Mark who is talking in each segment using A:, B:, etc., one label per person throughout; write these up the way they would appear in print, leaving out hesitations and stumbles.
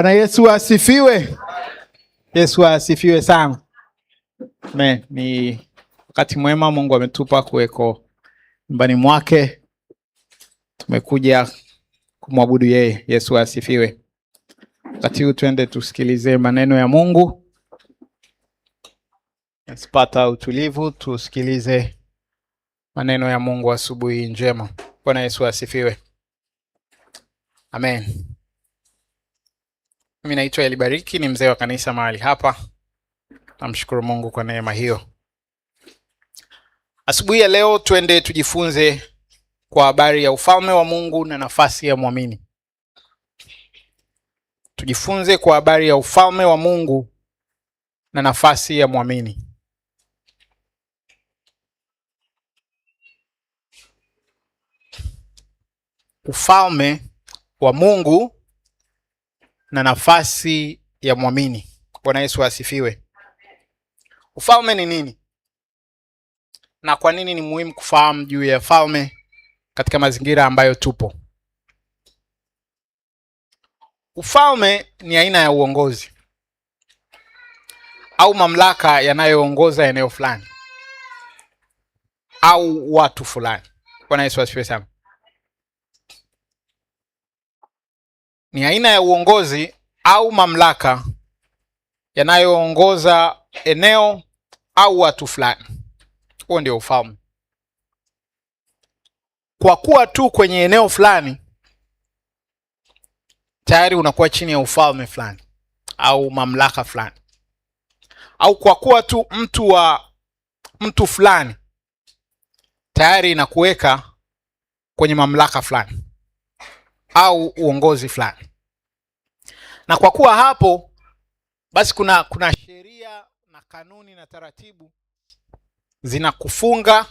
A: Bwana Yesu asifiwe. Yesu asifiwe sana. Amen. Ni wakati mwema Mungu ametupa kuweko nyumbani mwake. Tumekuja kumwabudu yeye. Yesu asifiwe. Wakati huu twende tusikilize maneno ya Mungu. Nasipata utulivu tusikilize maneno ya Mungu asubuhi njema. Bwana Yesu asifiwe. Amen. Mimi naitwa Elibariki, ni mzee wa kanisa mahali hapa. Namshukuru Mungu kwa neema hiyo. Asubuhi ya leo twende tujifunze kwa habari ya ufalme wa Mungu na nafasi ya muamini. Tujifunze kwa habari ya ufalme wa Mungu na nafasi ya muamini. Ufalme wa Mungu na nafasi ya muamini. Bwana Yesu asifiwe. Ufalme ni nini? Na kwa nini ni muhimu kufahamu juu ya ufalme katika mazingira ambayo tupo? Ufalme ni aina ya uongozi au mamlaka yanayoongoza eneo fulani au watu fulani. Bwana Yesu asifiwe sana. Ni aina ya uongozi au mamlaka yanayoongoza eneo au watu fulani. Huo ndio ufalme. Kwa kuwa tu kwenye eneo fulani, tayari unakuwa chini ya ufalme fulani au mamlaka fulani. Au kwa kuwa tu mtu wa mtu fulani, tayari inakuweka kwenye mamlaka fulani au uongozi fulani. Na kwa kuwa hapo, basi kuna sheria na kanuni na taratibu zinakufunga,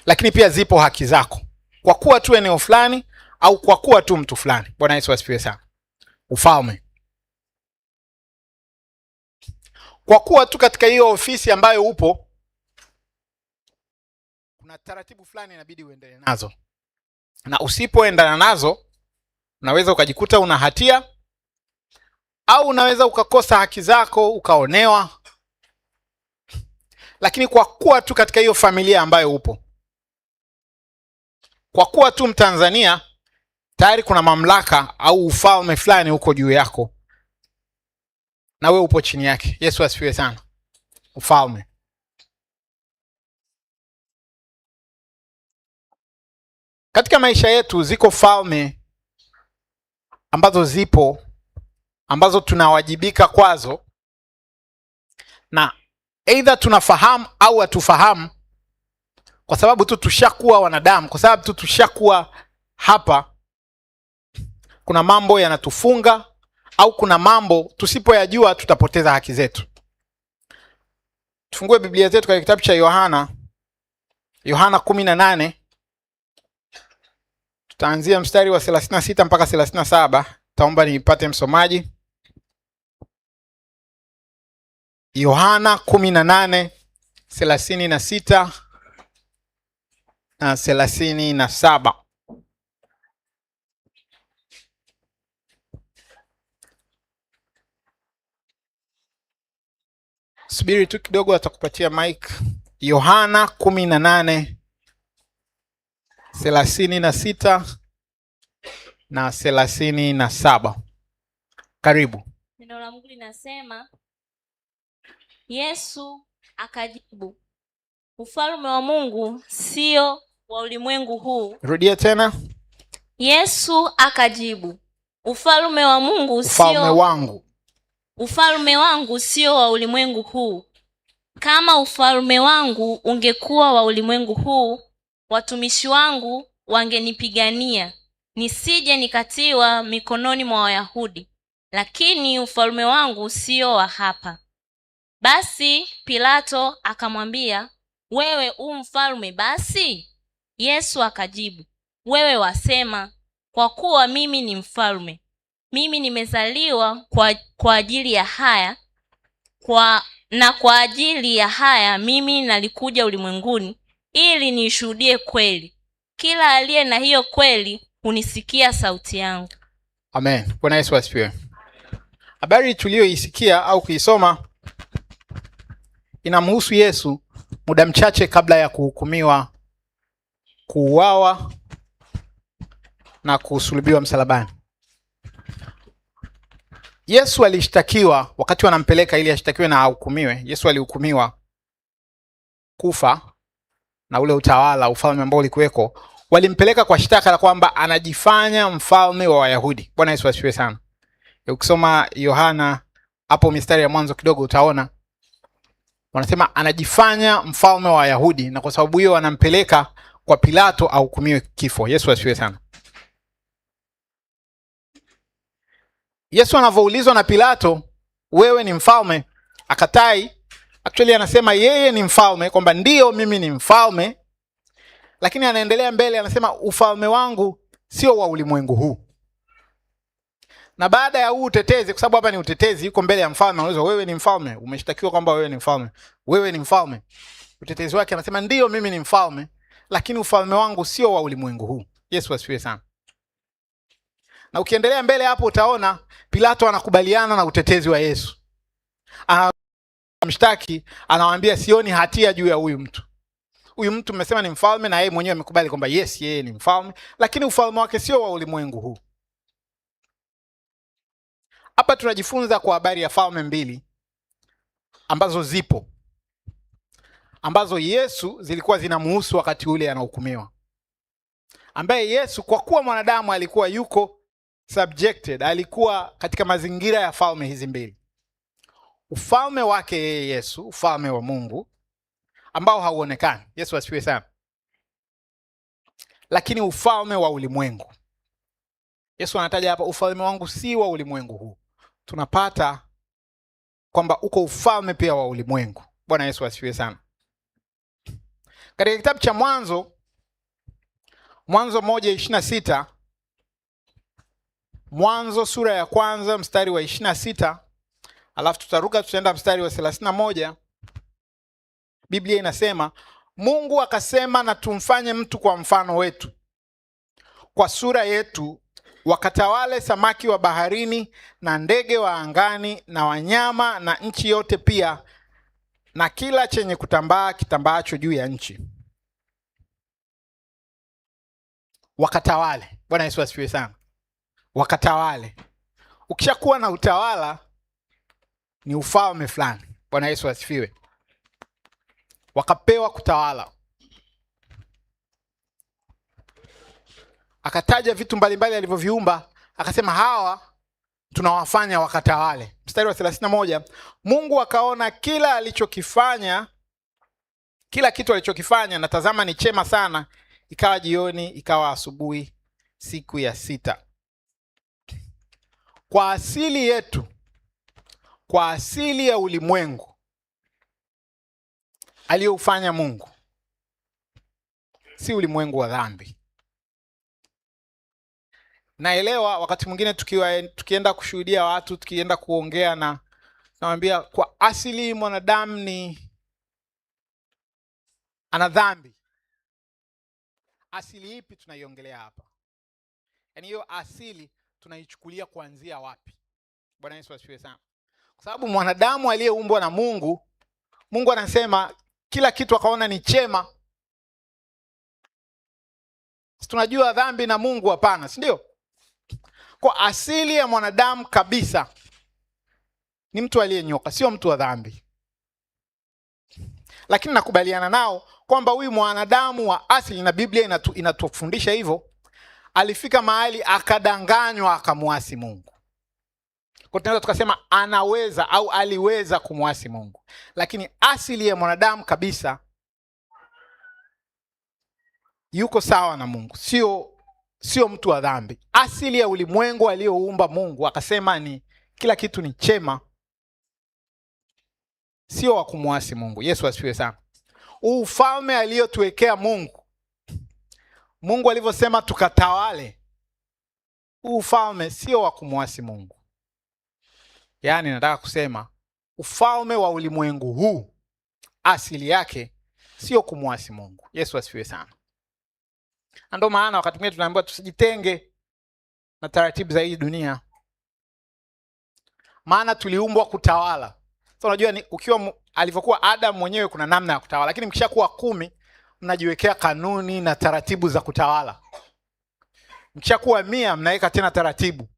A: lakini pia zipo haki zako. Kwa kuwa tu eneo fulani au kwa kuwa tu mtu fulani. Bwana Yesu asifiwe sana. Ufalme. Kwa kuwa tu katika hiyo ofisi ambayo upo, kuna taratibu fulani inabidi uendelee nazo. Na usipoendana nazo, unaweza ukajikuta una hatia au unaweza ukakosa haki zako, ukaonewa. Lakini kwa kuwa tu katika hiyo familia ambayo upo, kwa kuwa tu Mtanzania, tayari kuna mamlaka au ufalme fulani uko juu yako na wewe upo chini yake. Yesu asifiwe sana. Ufalme. Katika maisha yetu ziko falme ambazo tunawajibika kwazo, na either tunafahamu au hatufahamu, kwa sababu tu tushakuwa wanadamu, kwa sababu tu tushakuwa hapa. Kuna mambo yanatufunga au kuna mambo tusipoyajua tutapoteza haki zetu. Tufungue Biblia zetu katika kitabu cha Yohana 18. Tutaanzia mstari wa 36 mpaka 37. Taomba nipate msomaji. Yohana 18:36 na 37. Subiri tu kidogo, atakupatia mic. Yohana 18:36 na 37. Karibu.
B: Neno la Mungu linasema, Yesu akajibu, ufalme wa Mungu sio wa ulimwengu huu.
A: Rudia tena.
B: Yesu akajibu, ufalme wa Mungu ufalme wangu sio wa ulimwengu huu. Kama ufalme wangu ungekuwa wa ulimwengu huu, watumishi wangu wangenipigania nisije nikatiwa mikononi mwa Wayahudi, lakini ufalme wangu sio wa hapa. Basi Pilato akamwambia, wewe mfalme basi? Yesu akajibu, wewe wasema. Kwa kuwa mimi ni mfalme. Mimi nimezaliwa kwa ajili ya haya, kwa ajili ya haya mimi nalikuja ulimwenguni, ili nishuhudie kweli. Kila aliye na hiyo kweli hunisikia sauti yangu.
A: Amen. Bwana Yesu asifiwe. Habari tuliyoisikia au kuisoma inamhusu Yesu muda mchache kabla ya kuhukumiwa, kuuawa na kusulubiwa msalabani. Yesu alishtakiwa wakati wanampeleka ili ashtakiwe na ahukumiwe. Yesu alihukumiwa kufa na ule utawala, ufalme ambao ulikuweko. Walimpeleka kwa shtaka la kwamba anajifanya mfalme wa Wayahudi. Bwana Yesu asifiwe sana. Ukisoma Yohana hapo mistari ya mwanzo kidogo utaona wanasema anajifanya mfalme wa Wayahudi, na kwa sababu hiyo wanampeleka kwa Pilato ahukumiwe kifo. Yesu asifiwe sana. Yesu anavyoulizwa na Pilato, wewe ni mfalme? Akatai. Actually anasema yeye ni mfalme, kwamba ndio mimi ni mfalme, lakini anaendelea mbele anasema ufalme wangu sio wa ulimwengu huu. Na baada ya huu utetezi, kwa sababu hapa ni utetezi, yuko mbele ya mfalme, anauliza wewe ni mfalme? Umeshtakiwa kwamba wewe ni mfalme. Wewe ni mfalme? Utetezi wake anasema ndio mimi ni mfalme, lakini ufalme wangu sio wa ulimwengu huu. Yesu asifiwe sana. Na ukiendelea mbele hapo utaona Pilato anakubaliana na utetezi wa Yesu. Anamshtaki, anawaambia sioni hatia juu ya huyu mtu. Huyu mtu mmesema ni mfalme, na yeye mwenyewe amekubali kwamba yes, yeye ni mfalme, lakini ufalme wake sio wa ulimwengu huu. Hapa tunajifunza kwa habari ya falme mbili ambazo zipo, ambazo Yesu zilikuwa zinamhusu wakati ule anahukumiwa, ambaye Yesu kwa kuwa mwanadamu alikuwa yuko subjected, alikuwa katika mazingira ya falme hizi mbili. Ufalme wake yeye Yesu, ufalme wa Mungu ambao hauonekani. Yesu asifiwe sana. Lakini ufalme wa ulimwengu. Yesu anataja hapa ufalme wangu si wa ulimwengu huu. Tunapata kwamba uko ufalme pia wa ulimwengu. Bwana Yesu asifiwe sana. Katika kitabu cha Mwanzo 1:26, Mwanzo sura ya kwanza mstari wa 26, alafu tutaruka tutaenda mstari wa 31. Biblia inasema, Mungu akasema na tumfanye mtu kwa mfano wetu, kwa sura yetu, wakatawale samaki wa baharini na ndege wa angani na wanyama na nchi yote pia na kila chenye kutambaa kitambaacho juu ya nchi. Wakatawale. Bwana Yesu asifiwe sana. Wakatawale. Ukishakuwa na utawala ni ufalme fulani. Bwana Yesu asifiwe. Wakapewa kutawala. Akataja vitu mbalimbali alivyoviumba, akasema hawa tunawafanya wakatawale. Mstari wa 31, Mungu akaona kila kitu alichokifanya, na tazama ni chema sana. Ikawa jioni, ikawa asubuhi, siku ya 6. Kwa asili yetu, kwa asili ya ulimwengu aliyoufanya Mungu, si ulimwengu wa dhambi. Naelewa wakati mwingine tukienda kushuhudia watu, tukienda kuongea na nawaambia kwa asili mwanadamu ni ana dhambi. Asili ipi tunaiongelea hapa? Yaani hiyo asili tunaichukulia kuanzia wapi? Bwana Yesu asifiwe sana. Kwa sababu mwanadamu aliyeumbwa na Mungu, Mungu anasema kila kitu akaona ni chema. Tunajua dhambi na Mungu hapana, si ndio? Kwa asili ya mwanadamu kabisa ni mtu aliyenyoka, sio mtu wa dhambi. Lakini nakubaliana nao kwamba huyu mwanadamu wa asili, na Biblia inatufundisha hivyo, alifika mahali akadanganywa akamuasi Mungu. Kwa tunaweza tukasema anaweza au aliweza kumuasi Mungu. Lakini asili ya mwanadamu kabisa yuko sawa na Mungu, sio mtu wa dhambi. Asili ya ulimwengu aliyoumba Mungu akasema ni kila kitu ni chema, sio wa kumuasi Mungu. Yesu asifiwe sana. Ufalme aliyotuwekea Mungu alivyosema tukatawale, ufalme sio wa kumuasi Mungu. Yaani nataka kusema ufalme wa ulimwengu huu asili yake sio kumuasi Mungu. Yesu asifiwe sana. Ndio maana wakati mwingine tunaambiwa tusijitenge na taratibu za hii dunia, maana tuliumbwa kutawala. So unajua ni ukiwa alivyokuwa Adam mwenyewe kuna namna ya kutawala, lakini mkishakuwa 10 mnajiwekea kanuni na taratibu za kutawala. Mkishakuwa 100 mnaweka tena taratibu.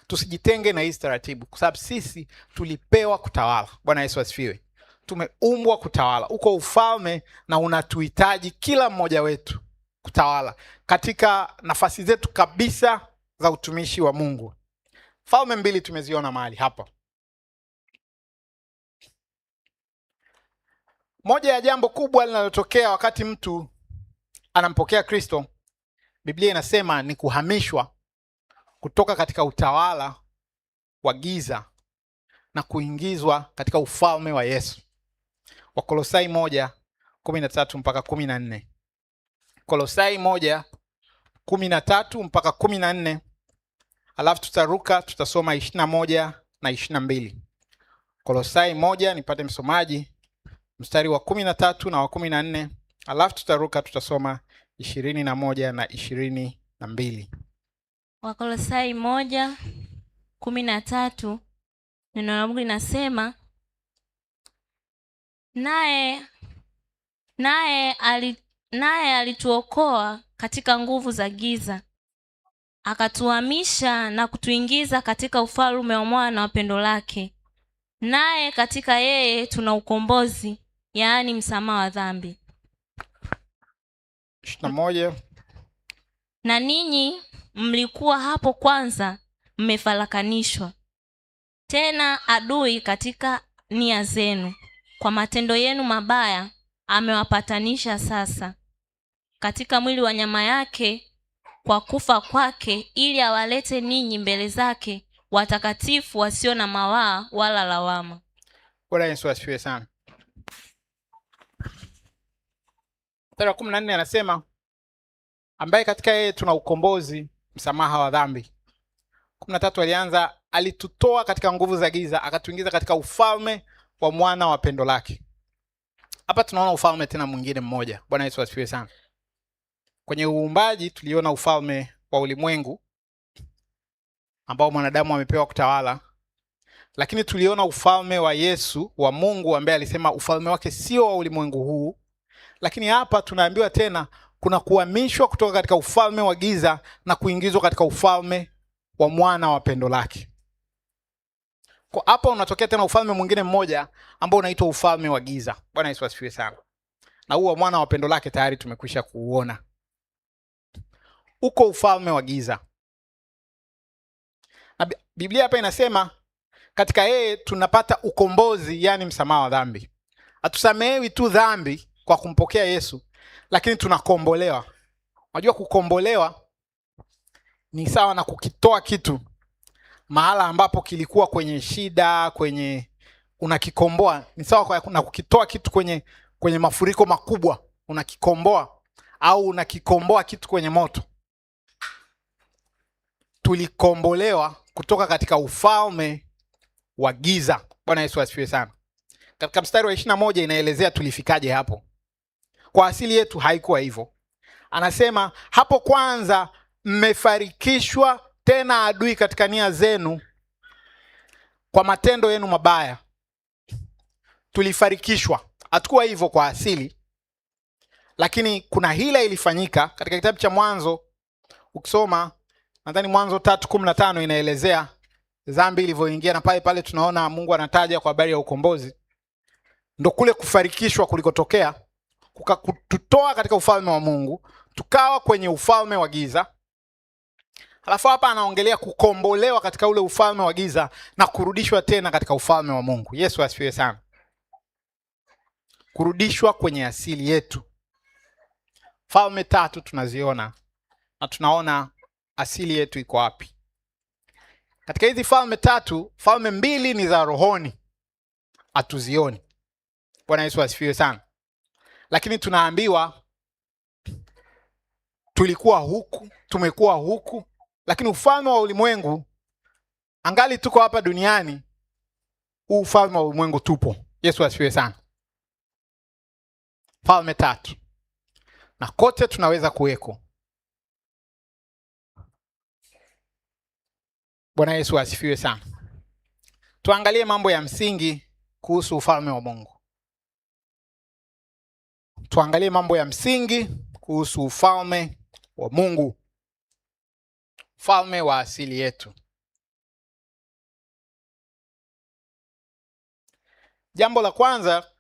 A: Tusijitenge na hizi taratibu, kwa sababu sisi tulipewa kutawala. Bwana Yesu asifiwe. Tumeumbwa kutawala. Uko ufalme na unatuhitaji kila mmoja wetu kutawala katika nafasi zetu kabisa za utumishi wa Mungu. Falme 2 tumeziona mahali hapa. Moja ya jambo kubwa linalotokea wakati mtu anampokea Kristo, Biblia inasema ni kuhamishwa kutoka katika utawala wa giza na kuingizwa katika ufalme wa Yesu. Wakolosai 1:13 mpaka 14. Kolosai 1:13 mpaka 14. Alafu tutaruka tutasoma 21 na 22. Kolosai 1, nipate msomaji, mstari wa 13 na wa 14. Alafu tutaruka tutasoma 21 na 22.
B: Wakolosai 1:13, neno la Mungu linasema, naye alituokoa katika nguvu za giza, akatuhamisha na kutuingiza katika ufalme wa mwana wa pendo lake. Naye katika yeye tuna ukombozi, yaani msamaha wa dhambi.
A: 21.
B: Na ninyi mlikuwa hapo kwanza mmefarakanishwa, tena adui katika nia zenu, kwa matendo yenu mabaya amewapatanisha sasa katika mwili wa nyama yake kwa kufa kwake, ili awalete ninyi mbele zake watakatifu, wasio na mawaa wala lawama.
A: Bwana Yesu asifiwe sana. Mstari wa 14 anasema, ambaye katika yeye tuna ukombozi, msamaha wa dhambi. 13 alianza, alitutoa katika nguvu za giza akatuingiza katika ufalme wa mwana wa pendo lake. Hapa tunaona ufalme tena mwingine mmoja. Bwana Yesu asifiwe sana. Kwenye uumbaji tuliona ufalme wa ulimwengu ambao mwanadamu amepewa kutawala, lakini tuliona ufalme wa Yesu wa Mungu ambaye alisema ufalme wake sio wa ulimwengu huu. Lakini hapa tunaambiwa tena kuna kuhamishwa kutoka katika ufalme wa giza na kuingizwa katika ufalme wa mwana wa pendo lake. Kwa hapa unatokea tena ufalme mwingine mmoja ambao unaitwa ufalme wa giza. Bwana Yesu asifiwe sana. Na huo mwana wa pendo lake tayari tumekwisha kuuona. Uko ufalme wa giza. Na Biblia hapa inasema katika yeye tunapata ukombozi, yani msamaha wa dhambi. Hatusamehewi tu dhambi kwa kumpokea Yesu, lakini tunakombolewa. Unajua kukombolewa ni sawa na kukitoa kitu mahala ambapo kilikuwa kwenye shida, kwenye unakikomboa. Ni sawa na kukitoa kitu kwenye mafuriko makubwa, unakikomboa, au unakikomboa kitu kwenye moto. Tulikombolewa kutoka katika ufalme wa giza. Bwana Yesu asifiwe sana. Katika mstari wa 21 inaelezea tulifikaje hapo. Kwa asili yetu haikuwa hivyo. Anasema hapo kwanza mmefarikishwa, tena adui katika nia zenu kwa matendo yenu mabaya. Tulifarikishwa. Hatukuwa hivyo kwa asili, lakini kuna hila ilifanyika katika kitabu cha Mwanzo. Ukisoma nadhani Mwanzo 3:15 inaelezea dhambi ilivyoingia, na pale tunaona Mungu anataja kwa habari ya ukombozi. Ndio kule kufarikishwa kulikotokea, kututoa katika ufalme wa Mungu tukawa kwenye ufalme wa giza. Halafu hapa anaongelea kukombolewa katika ule ufalme wa giza na kurudishwa tena katika ufalme wa Mungu. Yesu asifiwe sana. Kurudishwa kwenye asili yetu. Falme 3 tunaziona na tunaona asili yetu iko wapi. Katika hizi falme 3, falme 2 ni za rohoni, hatuzioni. Bwana Yesu asifiwe sana. Lakini tunaambiwa tulikuwa huku, tumekuwa huku, lakini ufalme wa ulimwengu angali tuko hapa duniani. Huu ufalme wa ulimwengu tupo. Yesu asifiwe sana. Falme 3 na kote tunaweza kuweko. Bwana Yesu asifiwe sana. Tuangalie mambo ya msingi kuhusu ufalme wa Mungu. Tuangalie mambo ya msingi kuhusu ufalme wa Mungu. Ufalme wa asili yetu. Jambo la kwanza,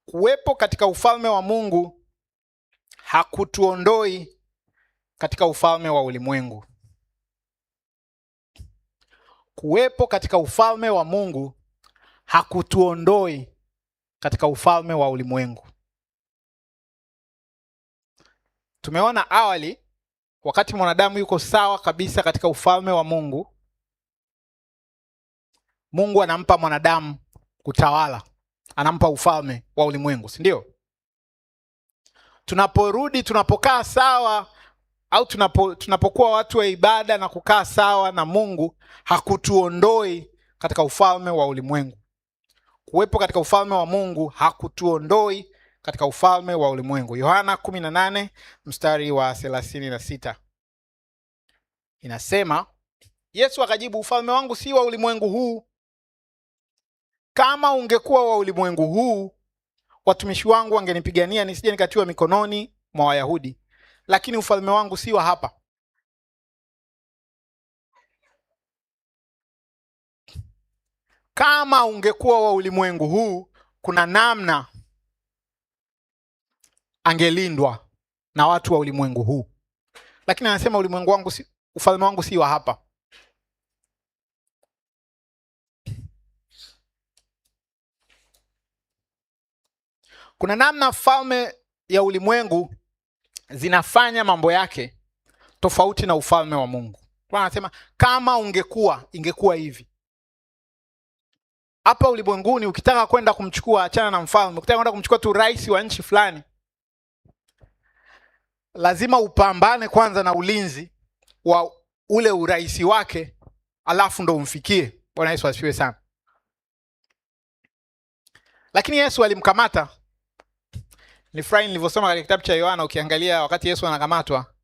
A: kuwepo katika ufalme wa Mungu hakutuondoi katika ufalme wa ulimwengu. Kuwepo katika ufalme wa Mungu hakutuondoi katika ufalme wa ulimwengu. Tumeona awali, wakati mwanadamu yuko sawa kabisa katika ufalme wa Mungu, Mungu anampa mwanadamu kutawala, anampa ufalme wa ulimwengu, si ndio? Tunapokaa sawa au tunapokuwa watu wa ibada na kukaa sawa na Mungu, hakutuondoi katika ufalme wa ulimwengu. Kuwepo katika ufalme wa Mungu hakutuondoi katika ufalme wa ulimwengu. Yohana 18 mstari wa 36 inasema, Yesu akajibu, ufalme wangu si wa ulimwengu huu. Kama ungekuwa wa ulimwengu huu, watumishi wangu wangenipigania nisije nikatiwa mikononi mwa Wayahudi. Lakini ufalme wangu si wa hapa. Kama ungekuwa wa ulimwengu huu, kuna namna angelindwa na watu wa ulimwengu huu. Lakini anasema ufalme wangu si wa hapa. Kuna namna falme ya ulimwengu zinafanya mambo yake tofauti na ufalme wa Mungu. Kwa anasema kama ingekuwa hivi. Hapa ulimwenguni ukitaka kwenda kumchukua, achana na mfalme, ukitaka kwenda kumchukua tu rais wa nchi fulani, lazima upambane kwanza na ulinzi wa ule urais wake, alafu ndo umfikie. Bwana Yesu asifiwe sana. Lakini Yesu alimkamata. Nilifurahi nilivyosoma katika kitabu cha Yohana, ukiangalia wakati Yesu anakamatwa,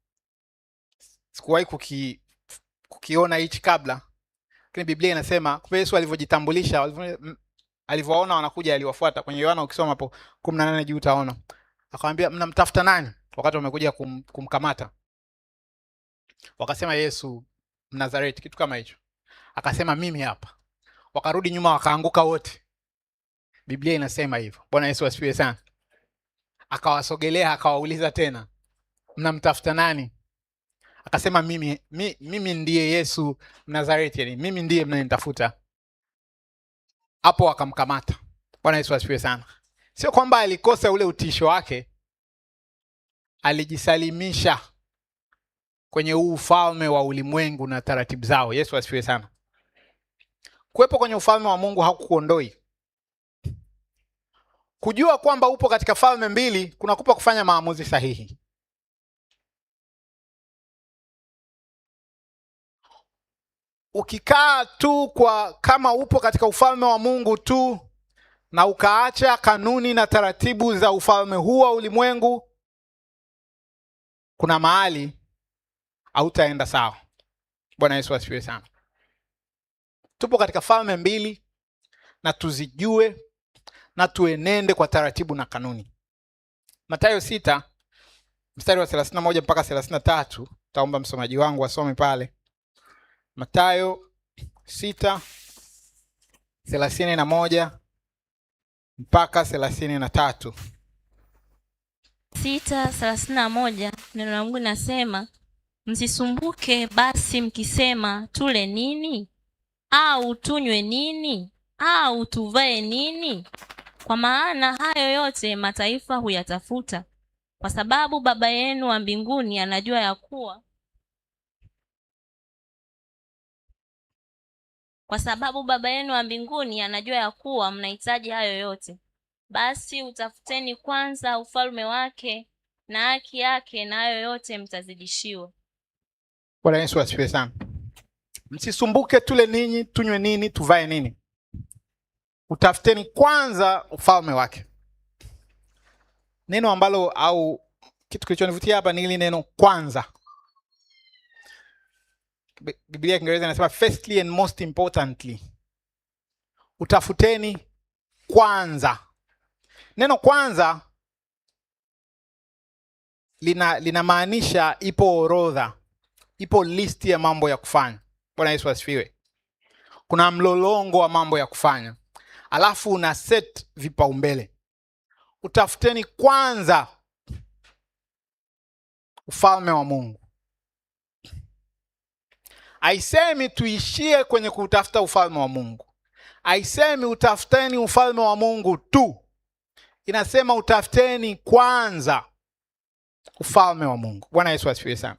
A: sikuwahi kukiona hichi kabla. Lakini Biblia inasema kwa Yesu alivyojitambulisha, alivyoona wanakuja, aliwafuata. Kwenye Yohana ukisoma hapo 18 juu utaona. Akamwambia, mnamtafuta nani? Wakati wamekuja kumkamata. Wakasema Yesu Mnazareti, kitu kama hicho. Akasema mimi hapa. Wakarudi nyuma wakaanguka wote. Biblia inasema hivyo. Bwana Yesu asifiwe sana. Akawasogelea akawauliza tena, mnamtafuta nani? Akasema mimi ndiye Yesu Mnazareti, yani mimi ndiye mnanitafuta. Hapo akamkamata. Bwana Yesu asifiwe sana. Sio kwamba alikosa ule utisho wake, alijisalimisha kwenye ufalme wa ulimwengu na taratibu zao. Yesu asifiwe sana. Kuwepo kwenye ufalme wa Mungu hakukuondoi. Kujua kwamba upo katika falme mbili kunakupa kufanya maamuzi sahihi. Ukikaa tu kama upo katika ufalme wa Mungu tu na ukaacha kanuni na taratibu za ufalme huu wa ulimwengu, kuna mahali hautaenda sawa. Bwana Yesu asifiwe sana. Tupo katika falme mbili na tuzijue na tuenende kwa taratibu na kanuni. Mathayo 6 mstari wa 31 mpaka 33, taomba msomaji wangu asome pale. Mathayo 6:31 mpaka 33.
B: 6:31 neno la Mungu linasema, msisumbuke basi mkisema, tule nini au tunywe nini au tuvae nini? Kwa maana hayo yote mataifa huyatafuta, kwa sababu Baba yenu wa mbinguni anajua ya kuwa mnahitaji hayo yote. Basi utafuteni kwanza ufalme wake na haki yake, na hayo yote mtazidishiwa.
A: Bwana Yesu asifiwe sana. Msisumbuke tule nini, tunywe nini, tuvae nini. Utafuteni kwanza ufalme wake. Neno ambalo au kitu kilichonivutia hapa ni hili neno kwanza. Biblia ya Kiingereza inasema firstly and most importantly. Utafuteni kwanza. Neno kwanza linamaanisha ipo orodha, ipo listi ya mambo ya kufanya. Bwana Yesu asifiwe. Kuna mlolongo wa mambo ya kufanya, alafu una set vipaumbele. Utafuteni kwanza ufalme wa Mungu. Haisemi tuishie kwenye kutafuta ufalme wa Mungu. Haisemi utafuteni ufalme wa Mungu tu. Inasema utafuteni kwanza ufalme wa Mungu. Bwana Yesu asifiwe sana.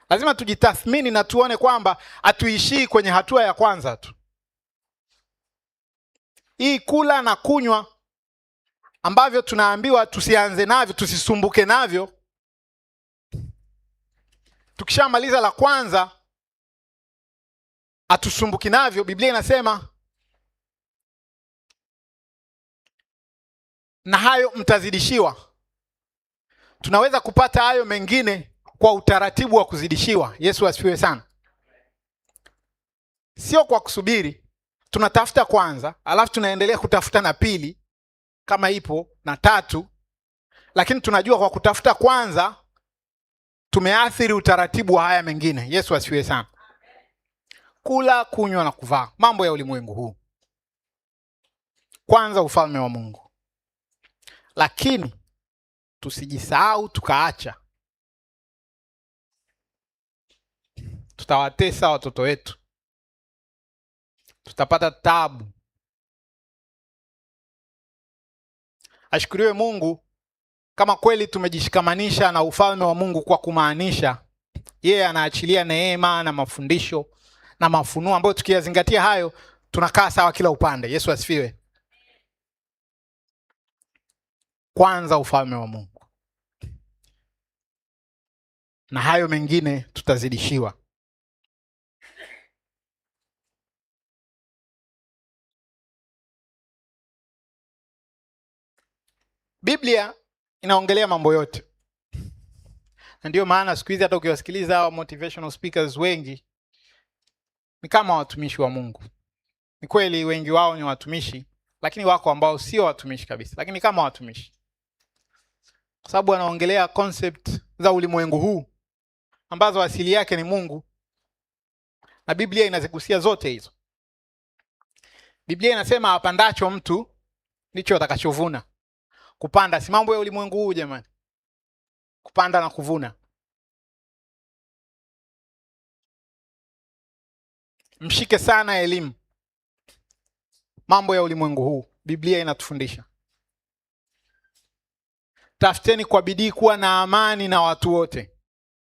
A: Lazima tujitathmini na tuone kwamba hatuishii kwenye hatua ya kwanza tu. Hii kula na kunywa ambavyo tunaambiwa tusianze navyo, tusisumbuke navyo. Tukishamaliza la kwanza hatusumbuki navyo. Biblia inasema na hayo mtazidishiwa. Tunaweza kupata hayo mengine kwa utaratibu wa kuzidishiwa. Yesu asifiwe sana. Sio kwa kusubiri. Tunatafuta kwanza, alafu tunaendelea kutafuta na pili kama ipo na tatu, lakini tunajua kwa kutafuta kwanza tumeathiri utaratibu wa haya mengine. Yesu asifiwe sana. Kula, kunywa na kuvaa, mambo ya ulimwengu huu. Kwanza ufalme wa Mungu. Lakini tusijisahau tukaacha. Tutawatesa watoto wetu. Tutapata taabu. Ashukuriwe Mungu kama kweli tumejishikamanisha na ufalme wa Mungu, kwa kumaanisha yeye anaachilia neema na mafundisho na mafunuo ambayo tukiyazingatia hayo tunakaa sawa kila upande. Yesu asifiwe. Kwanza ufalme wa Mungu, na hayo mengine tutazidishiwa. Biblia inaongelea mambo yote. Na ndio maana siku hizi hata ukiwasikiliza hawa motivational speakers wengi ni kama watumishi wa Mungu. Ni kweli wengi wao ni watumishi, lakini wako ambao sio watumishi kabisa, lakini kama watumishi. Kwa sababu wanaongelea concept za ulimwengu huu ambazo asili yake ni Mungu. Na Biblia inazigusia zote hizo. Biblia inasema apandacho mtu ndicho atakachovuna. Kupanda si mambo ya ulimwengu huu jamani. Kupanda na kuvuna. Mshike sana elimu. Mambo ya ulimwengu huu Biblia inatufundisha. Tafuteni kwa bidii kuwa na amani na watu wote.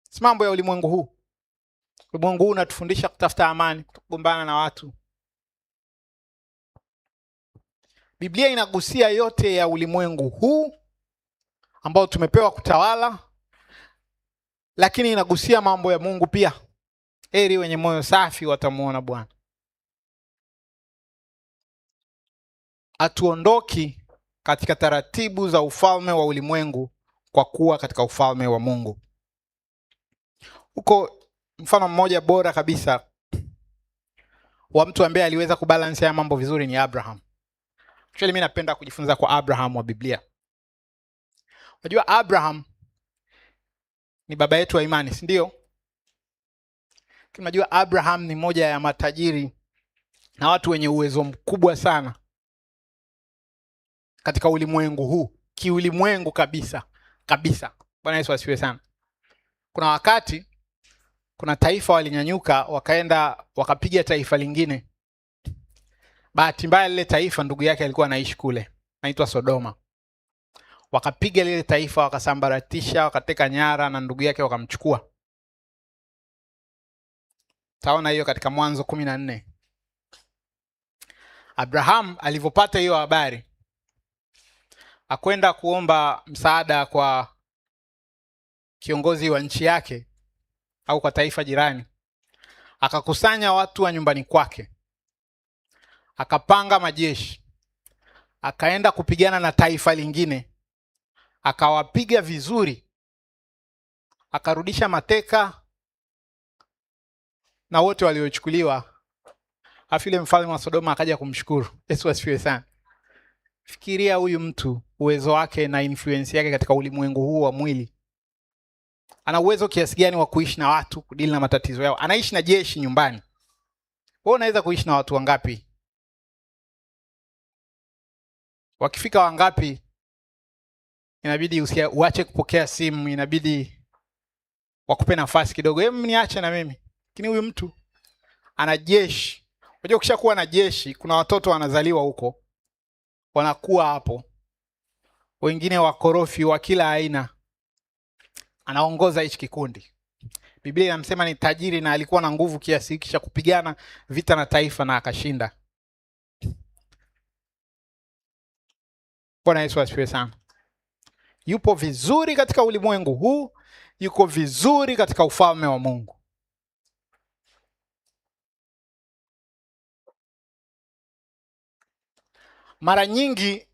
A: Si mambo ya ulimwengu huu. Ulimwengu huu unatufundisha kutafuta amani, kugombana na watu. Biblia inagusia yote ya ulimwengu huu ambao tumepewa kutawala, lakini inagusia mambo ya Mungu pia. Heri wenye moyo safi watamuona Bwana. Hatuondoki katika taratibu za ufalme wa ulimwengu kwa kuwa katika ufalme wa Mungu. Huko mfano mmoja bora kabisa wa mtu ambaye aliweza kubalance ya mambo vizuri ni Abraham. Actually mimi napenda kujifunza kwa Abraham wa Biblia. Unajua Abraham ni baba yetu wa imani, si ndio? Unajua Abraham ni moja ya matajiri na watu wenye uwezo mkubwa sana katika ulimwengu huu, kiulimwengu kabisa kabisa. Bwana Yesu asifiwe sana. Kuna wakati kuna taifa walinyanyuka wakaenda wakapiga taifa lingine. Bahati mbaya lile taifa ndugu yake alikuwa anaishi kule, anaitwa Sodoma. Wakapiga lile taifa, wakasambaratisha, wakateka nyara na ndugu yake wakamchukua. Taona hiyo katika Mwanzo 14. Abraham alivyopata hiyo habari akwenda kuomba msaada kwa kiongozi wa nchi yake au kwa taifa jirani. Akakusanya watu wa nyumbani kwake. Akapanga majeshi. Akaenda kupigana na taifa lingine. Akawapiga vizuri. Akarudisha mateka na wote waliochukuliwa. Afu yule mfalme wa Sodoma akaja kumshukuru. Yesu asifiwe sana. Fikiria huyu mtu, uwezo wake na influence yake katika ulimwengu huu wa mwili. Ana uwezo kiasi gani wa kuishi na watu, kudili na matatizo yao? Anaishi na jeshi nyumbani. Wewe unaweza kuishi na watu wangapi? Wakifika wangapi, inabidi uache kupokea simu, inabidi wakupe nafasi kidogo. Hebu niache na mimi. Lakini huyu mtu ana jeshi. Unajua ukishakuwa na jeshi, kuna watoto wanazaliwa huko, wanakuwa hapo, wengine wakorofi wa kila aina. Anaongoza hichi kikundi. Biblia inamsema ni tajiri na alikuwa na nguvu kiasi hiki cha kupigana vita na taifa na akashinda. Bwana Yesu asifiwe sana. Yupo vizuri katika ulimwengu huu, yuko vizuri katika ufalme wa Mungu. Mara nyingi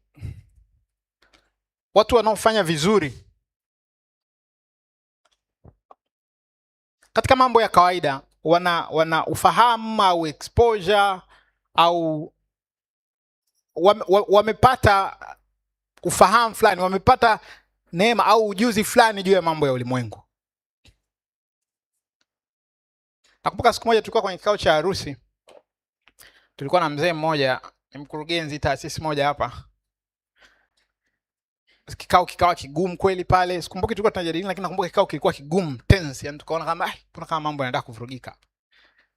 A: watu wanaofanya vizuri katika mambo ya kawaida wana ufahamu au exposure au wamepata ufahamu fulani, wamepata neema au ujuzi fulani juu ya mambo ya ulimwengu. Nakumbuka siku moja tulikuwa kwenye kikao cha harusi. Tulikuwa na mzee mmoja, ni mkurugenzi taasisi moja hapa. Kikao kigumu kweli pale. Sikumbuki tulikuwa tunajadili, lakini nakumbuka kikao kilikuwa kigumu, tense. Yani tukaona kama kuna kama mambo yanaenda kuvurugika.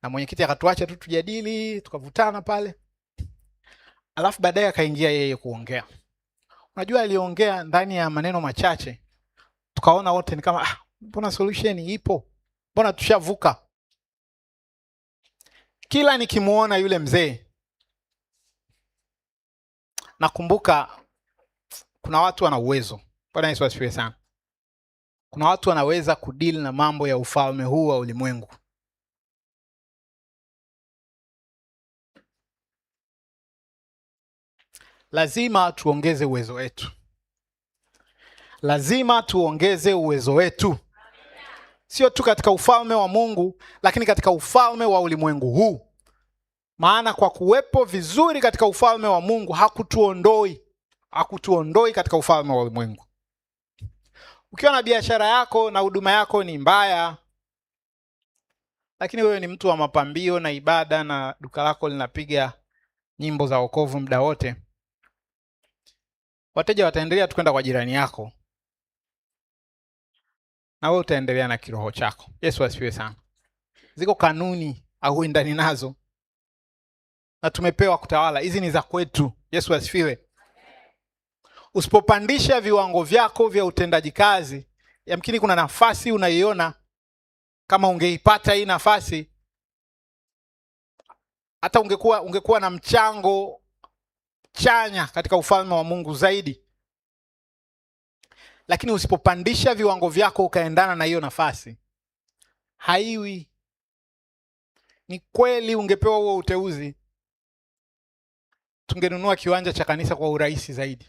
A: Na mwenyekiti akatuacha tu tujadili, tukavutana pale. Alafu baadaye akaingia yeye kuongea. Unajua aliongea ndani ya maneno machache. Tukaona wote ni kama mbona solution ipo? Mbona tushavuka? Kila nikimuona yule mzee, nakumbuka kuna watu wana uwezo. Bwana Yesu asifiwe sana. Kuna watu wanaweza kudili na mambo ya ufalme huu wa ulimwengu. Lazima tuongeze uwezo wetu. Lazima tuongeze uwezo wetu. Sio tu katika ufalme wa Mungu, lakini katika ufalme wa ulimwengu huu. Maana kwa kuwepo vizuri katika ufalme wa Mungu hakutuondoi katika ufalme wa ulimwengu. Ukiwa na biashara yako na huduma yako ni mbaya, lakini wewe ni mtu wa mapambio na ibada na duka lako linapiga nyimbo za wokovu muda wote, wateja wataendelea tu kwenda kwa jirani yako, na wewe utaendelea na kiroho chako. Yesu asifiwe sana. Ziko kanuni au ndani nazo, na tumepewa kutawala. Hizi ni za kwetu. Yesu asifiwe. Usipopandisha viwango vyako vya utendaji kazi, yamkini kuna nafasi unaiona kama ungeipata hii nafasi, hata ungekuwa na mchango chanya katika ufalme wa Mungu zaidi. Lakini usipopandisha viwango vyako ukaendana na hiyo nafasi, haiwi. Ni kweli ungepewa huo uteuzi, tungenunua kiwanja cha kanisa kwa urahisi zaidi.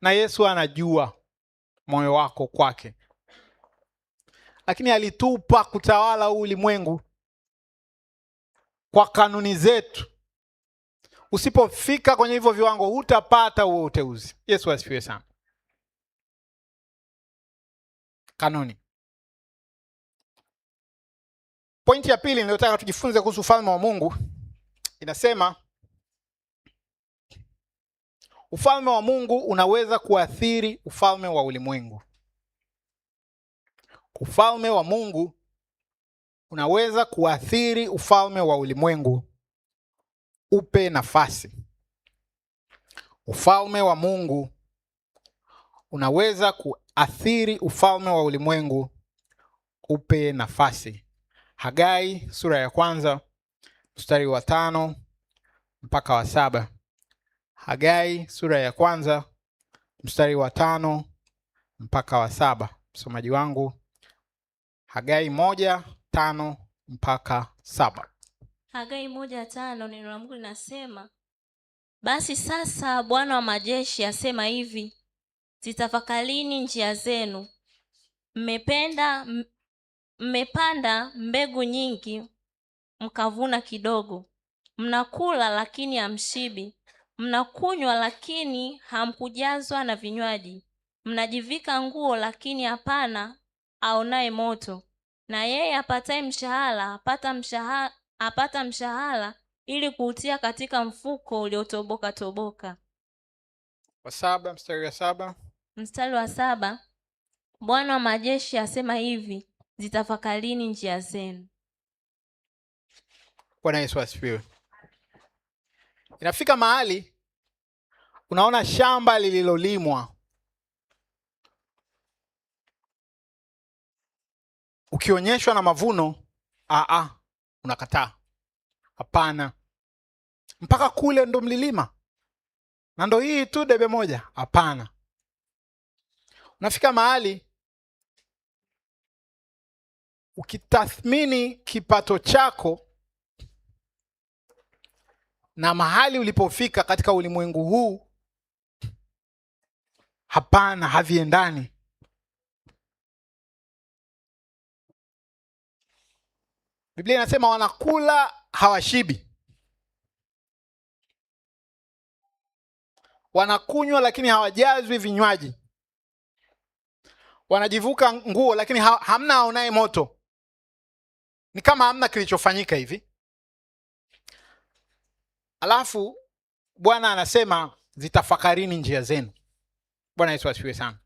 A: Na Yesu anajua moyo wako kwake. Lakini alitupa kutawala ulimwengu kwa kanuni zetu. Usipofika kwenye hivyo viwango hutapata huo uteuzi. Yesu asifiwe sana. Kanuni. Pointi ya pili niliyotaka tujifunze kuhusu ufalme wa Mungu inasema ufalme wa Mungu unaweza kuathiri ufalme wa ulimwengu. Ufalme wa Mungu unaweza kuathiri ufalme wa ulimwengu. Upe nafasi. Ufalme wa Mungu unaweza kuathiri ufalme wa ulimwengu. Upe nafasi. Hagai sura ya 1 mstari wa 5 mpaka wa 7. Hagai sura ya 1 mstari wa 5 mpaka wa 7. Msomaji wangu, Hagai 1:5 mpaka 7.
B: Hagai 1:5, neno la Mungu linasema, basi sasa Bwana wa majeshi asema hivi, zitafakarini njia zenu. mmepanda mbegu nyingi mkavuna kidogo, mnakula lakini hamshibi, mnakunywa lakini hamkujazwa na vinywaji, mnajivika nguo lakini hapana aonaye moto, na yeye apataye mshahara apata mshahara ili kuutia katika mfuko uliotoboka toboka.
A: Mstari wa 7.
B: Mstari wa 7, Bwana wa majeshi asema hivi, zitafakarini njia zenu.
A: Bwana Yesu asifiwe. Inafika mahali unaona shamba lililolimwa, ukionyeshwa na mavuno unakataa. Hapana, mpaka kule ndo mlilima na ndo hii tu debe moja? Hapana. Unafika mahali ukitathmini kipato chako na mahali ulipofika katika ulimwengu huu, hapana, haviendani. Biblia inasema wanakula hawashibi, wanakunywa lakini hawajazwi vinywaji, wanajivuka nguo lakini hamna aonaye moto. Ni kama hamna kilichofanyika hivi. Alafu Bwana anasema zitafakarini njia zenu. Bwana Yesu asifiwe sana.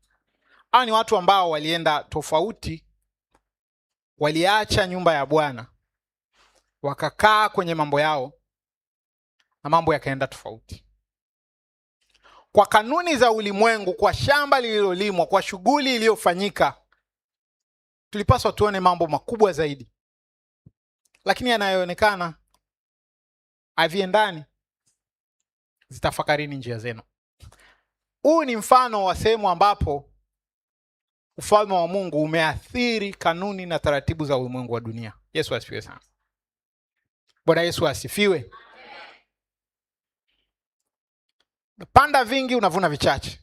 A: Hawa ni watu ambao walienda tofauti, waliacha nyumba ya Bwana, wakakaa kwenye mambo yao na mambo yakaenda tofauti. Kwa kanuni za ulimwengu, kwa shamba lililolimwa, kwa shughuli iliyofanyika, tulipaswa tuone mambo makubwa zaidi, lakini yanayoonekana haviendani. Zitafakarini njia zenu. Huu ni mfano wa sehemu ambapo ufalme wa Mungu umeathiri kanuni na taratibu za ulimwengu wa dunia. Yesu asifiwe sana. Bwana Yesu asifiwe. Panda vingi, unavuna vichache.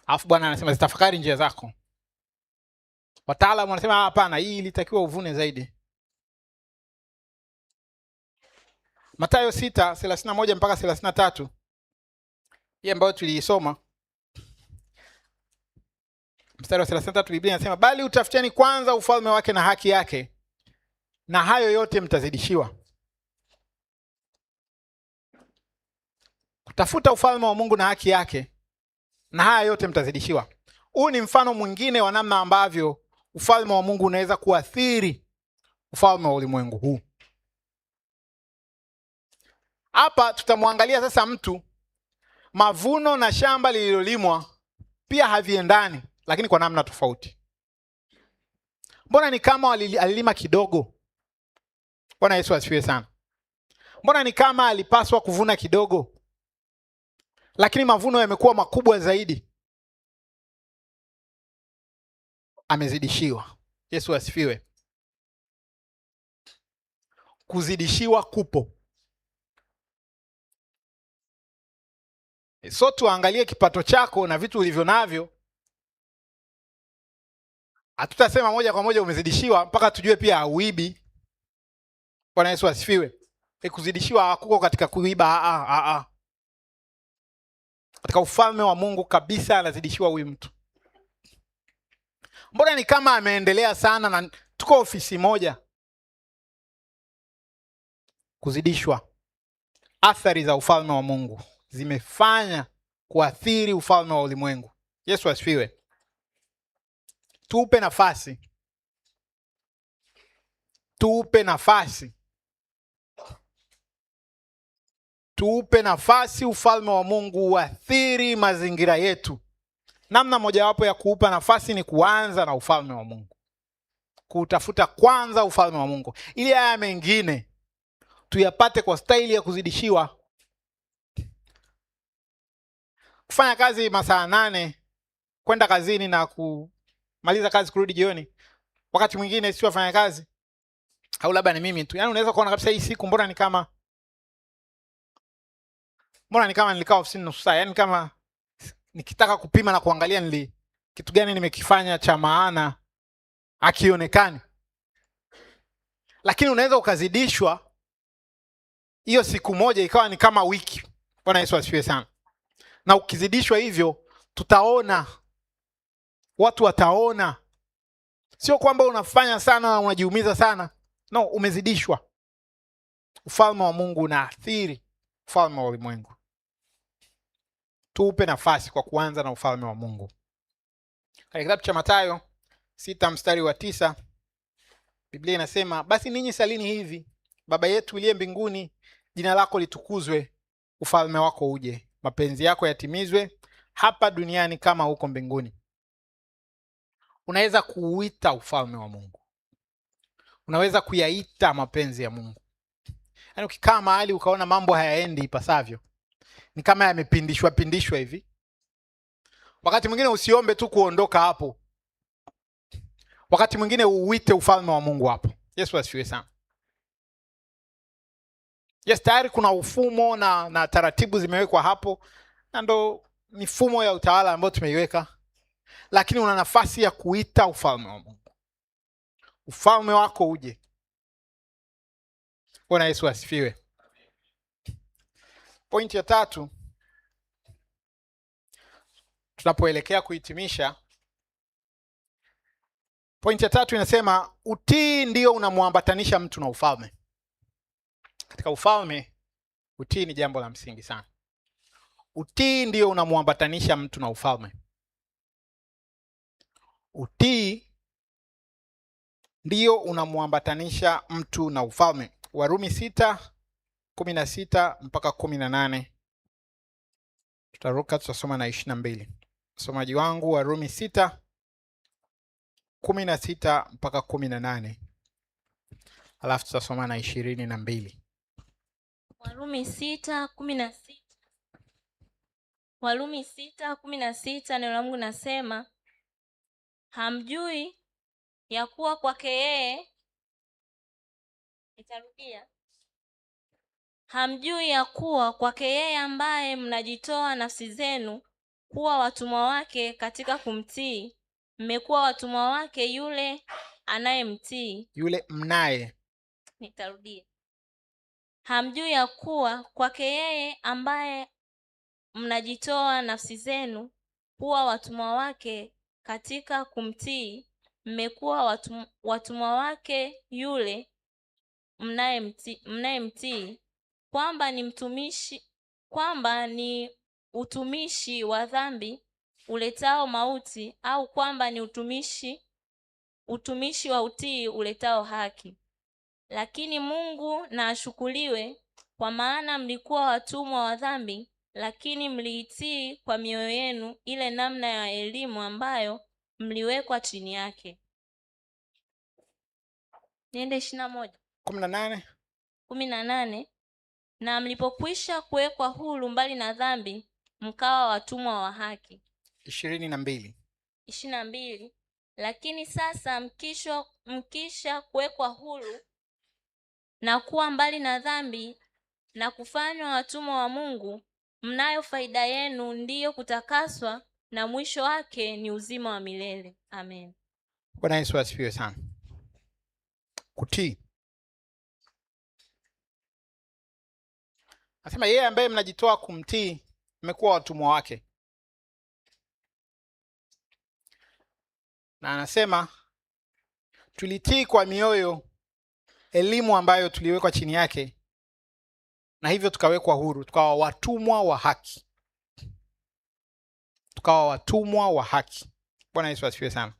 A: Alafu Bwana anasema zitafakari njia zako. Wataalamu wanasema hapana, hii ilitakiwa uvune zaidi. Mathayo 6:31 mpaka 33. Hii ambayo tuliisoma. Mstari wa 33, Biblia inasema, bali utafuteni kwanza ufalme wake na haki yake, na hayo yote mtazidishiwa. Kutafuta ufalme wa Mungu na haki yake, na haya yote mtazidishiwa. Huu ni mfano mwingine wa namna ambavyo ufalme wa Mungu unaweza kuathiri ufalme wa ulimwengu huu. Hapa tutamwangalia sasa mtu, mavuno na shamba lililolimwa pia haviendani, lakini kwa namna tofauti. Mbona ni kama alilima kidogo? Bwana Yesu asifiwe sana. Mbona ni kama alipaswa kuvuna kidogo, lakini mavuno yamekuwa makubwa zaidi? Amezidishiwa. Yesu asifiwe. Kuzidishiwa kupo. So tuangalie kipato chako na vitu ulivyo navyo. Hatutasema moja kwa moja umezidishiwa mpaka tujue pia hauibi. Bwana Yesu asifiwe. Kuzidishiwa hakuko katika kuiba. Katika ufalme wa Mungu kabisa anazidishiwa huyu mtu. Mbona ni kama ameendelea sana na tuko ofisi moja? Kuzidishwa. Athari za ufalme wa Mungu zimefanya kuathiri ufalme wa ulimwengu. Yesu asifiwe. Tupe nafasi. Tupe nafasi. Tupe nafasi ufalme wa Mungu uathiri mazingira yetu. Namna mojawapo ya kuupa nafasi ni kuanza na ufalme wa Mungu. Kutafuta kwanza ufalme wa Mungu, ili haya mengine tuyapate kwa staili ya kuzidishiwa. Kufanya kazi masaa 8, kwenda kazini na kumaliza kazi kurudi jioni. Wakati mwingine si wafanya kazi, au labda ni mimi tu. Yaani unaweza kuona kabisa hii siku mbona ni kama nilikaa ofisini nusu saa. Yaani kama nikitaka kupima na kuangalia kitu gani nimekifanya cha maana akionekani. Lakini unaweza ukazidishwa hiyo siku moja ikawa ni kama wiki. Bwana Yesu asifiwe sana. Na ukizidishwa hivyo, tutaona, watu wataona. Sio kwamba unafanya sana, unajiumiza sana. No, umezidishwa. Ufalme wa Mungu unaathiri ufalme wa ulimwengu. Tuupe nafasi kwa kuanza na ufalme wa Mungu. Katika kitabu cha Mathayo 6:9, Biblia inasema, basi ninyi salini hivi: Baba yetu uliye mbinguni, jina lako litukuzwe, ufalme wako uje, mapenzi yako yatimizwe hapa duniani kama huko mbinguni. Unaweza kuuita ufalme wa Mungu. Unaweza kuyaita mapenzi ya Mungu. Yaani ukikaa mahali ukaona mambo hayaendi ipasavyo, ni kama yamepindishwa hivi, wakati mwingine usiombe tu kuondoka hapo. Wakati mwingine uite ufalme wa Mungu hapo. Yesu asifiwe sana. Yes, tayari kuna ufumo na taratibu zimewekwa hapo, na ndo mifumo ya utawala ambayo tumeiweka. Lakini una nafasi ya kuita ufalme wa Mungu. Ufalme wako uje. Bwana Yesu asifiwe. Pointi ya 3, tunapoelekea kuhitimisha. Pointi ya 3 inasema utii ndio unamuambatanisha mtu na ufalme. Katika ufalme, utii ni jambo la msingi sana. Utii ndio unamuambatanisha mtu na ufalme. Utii ndio unamuambatanisha mtu na ufalme. Warumi 6:16 mpaka 18. Tutaruka, tutasoma na 22. Msomaji wangu, Warumi 6:16 mpaka 18. Alafu tutasoma na 22.
B: Warumi 6:16 neno la Mungu nasema, hamjui ya kuwa kwake yeye, nitarudia, hamjui ya kuwa kwake yeye ambaye mnajitoa nafsi zenu kuwa watumwa wake katika kumtii, mmekuwa watumwa wake yule anayemtii.
A: Yule mnaye.
B: Nitarudia, hamjui ya kuwa kwake yeye ambaye mnajitoa nafsi zenu kuwa watumwa wake katika kumtii, mmekuwa watumwa wake yule mnayemtii, kwamba ni utumishi wa dhambi uletao mauti, au kwamba ni utumishi wa utii uletao haki. Lakini Mungu na ashukuriwe, kwa maana mlikuwa watumwa wa dhambi, lakini mliitii kwa mioyo yenu ile namna ya elimu ambayo mliwekwa chini yake. Niende 18. Na mlipokwisha kuwekwa huru mbali na dhambi, mkawa watumwa wa haki. 22. Lakini sasa mkisha kuwekwa huru na kuwa mbali na dhambi na kufanywa watumwa wa Mungu, mnayo faida yenu, ndiyo kutakaswa, na mwisho wake ni uzima wa milele. Amen.
A: Bwana Yesu asifiwe sana. Kutii. Nasema yeye ambaye mnajitoa kumtii, mmekuwa watumwa wake. Na anasema tulitii kwa mioyo elimu ambayo tuliwekwa chini yake, na hivyo tukawekwa huru, tukawa watumwa wa haki. Bwana Yesu asifiwe sana.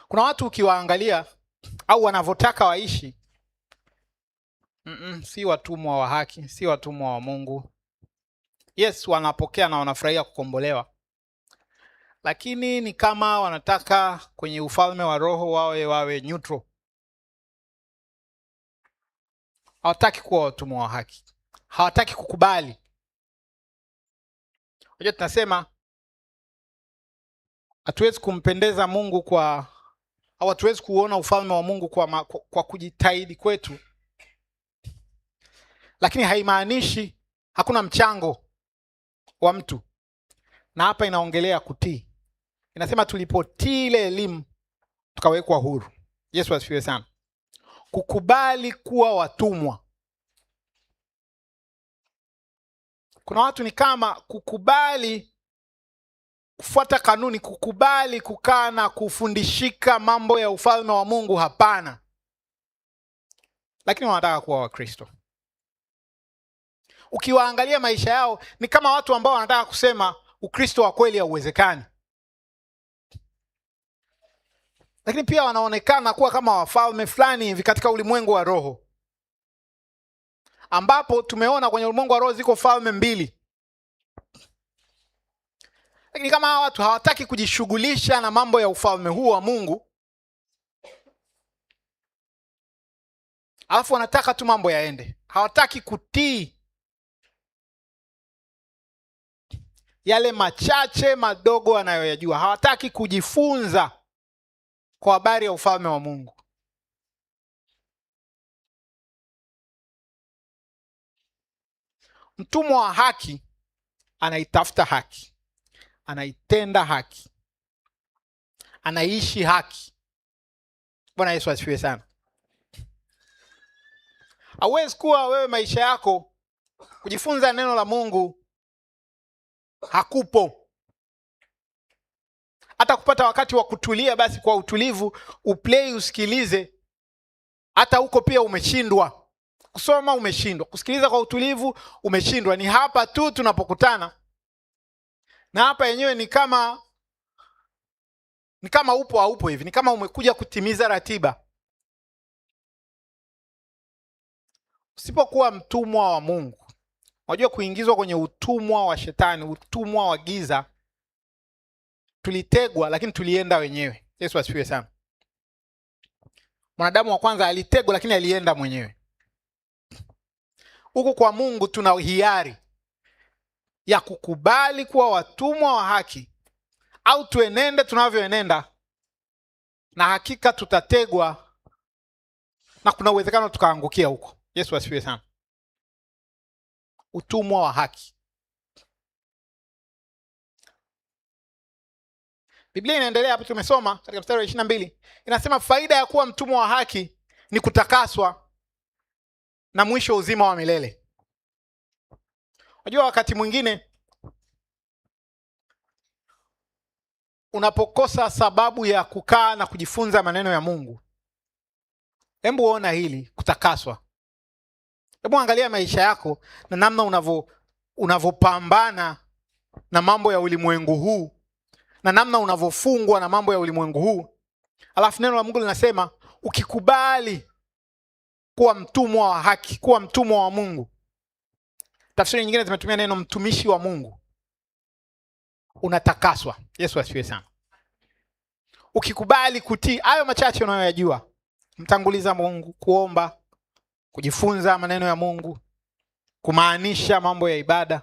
A: Kuna watu ukiwaangalia au wanavyotaka waishi, si watumwa wa haki, si watumwa wa Mungu. Yes, wanapokea na wanafurahia kukombolewa, lakini ni kama wanataka kwenye ufalme wa roho wawe neutral. Hawataki kuwa watumwa wa haki. Hawataki kukubali. Unajua tunasema hatuwezi kumpendeza Mungu au hatuwezi kuona ufalme wa Mungu kwa kujitahidi kwetu. Lakini haimaanishi hakuna mchango wa mtu. Na hapa inaongelea kutii. Inasema tulipotii ile elimu tukawekwa huru. Yesu asifiwe sana. Kukubali kuwa watumwa. Kuna watu ni kama kukubali kufuata kanuni, kukubali kukaa na kufundishika mambo ya ufalme wa Mungu, hapana. Lakini wanataka kuwa Wakristo. Ukiwaangalia maisha yao ni kama watu ambao wanataka kusema Ukristo wa kweli hauwezekani. Lakini pia wanaonekana kuwa kama wafalme fulani hivi katika ulimwengu wa roho, ambapo tumeona kwenye ulimwengu wa roho ziko falme mbili. Lakini kama hawa watu hawataki kujishughulisha na mambo ya ufalme huu wa Mungu, alafu wanataka tu mambo yaende, hawataki kutii yale machache madogo wanayoyajua, hawataki kujifunza kwa habari ya ufalme wa Mungu. Mtumwa wa haki anaitafuta haki, anaitenda haki, anaishi haki. Bwana Yesu asifiwe sana. Hauwezi kuwa wewe maisha yako kujifunza neno la Mungu hakupo. Hata kupata wakati wa kutulia basi kwa utulivu uplay usikilize, hata huko pia umeshindwa. Kusoma umeshindwa, kusikiliza kwa utulivu umeshindwa. Ni hapa tu tunapokutana, na hapa yenyewe ni kama upo haupo hivi, ni kama umekuja kutimiza ratiba. Usipokuwa mtumwa wa Mungu, unajua kuingizwa kwenye utumwa wa shetani, utumwa wa giza. Tulitegwa lakini tulienda wenyewe. Yesu asifiwe sana. Mwanadamu wa kwanza alitegwa lakini alienda mwenyewe. Huku kwa Mungu tuna hiari ya kukubali kuwa watumwa wa haki au tuenende tunavyoenenda, na hakika tutategwa na kuna uwezekano tukaangukia huko. Yesu asifiwe sana. Utumwa wa haki. Biblia inaendelea hapo, tumesoma katika mstari wa 22. Inasema faida ya kuwa mtumwa wa haki ni kutakaswa na mwisho uzima wa milele. Unajua wakati mwingine unapokosa sababu ya kukaa na kujifunza maneno ya Mungu, hebu ona hili kutakaswa. Hebu angalia maisha yako na namna unavopambana na mambo ya ulimwengu huu, na namna unavofungwa na mambo ya ulimwengu huu. Alafu neno la Mungu linasema ukikubali kuwa mtumwa wa haki, kuwa mtumwa wa Mungu. Tafsiri nyingine zimetumia neno mtumishi wa Mungu. Unatakaswa. Yesu asifiwe sana. Ukikubali kutii hayo machache unayoyajua, mtanguliza Mungu, kuomba, kujifunza maneno ya Mungu, kumaanisha mambo ya ibada,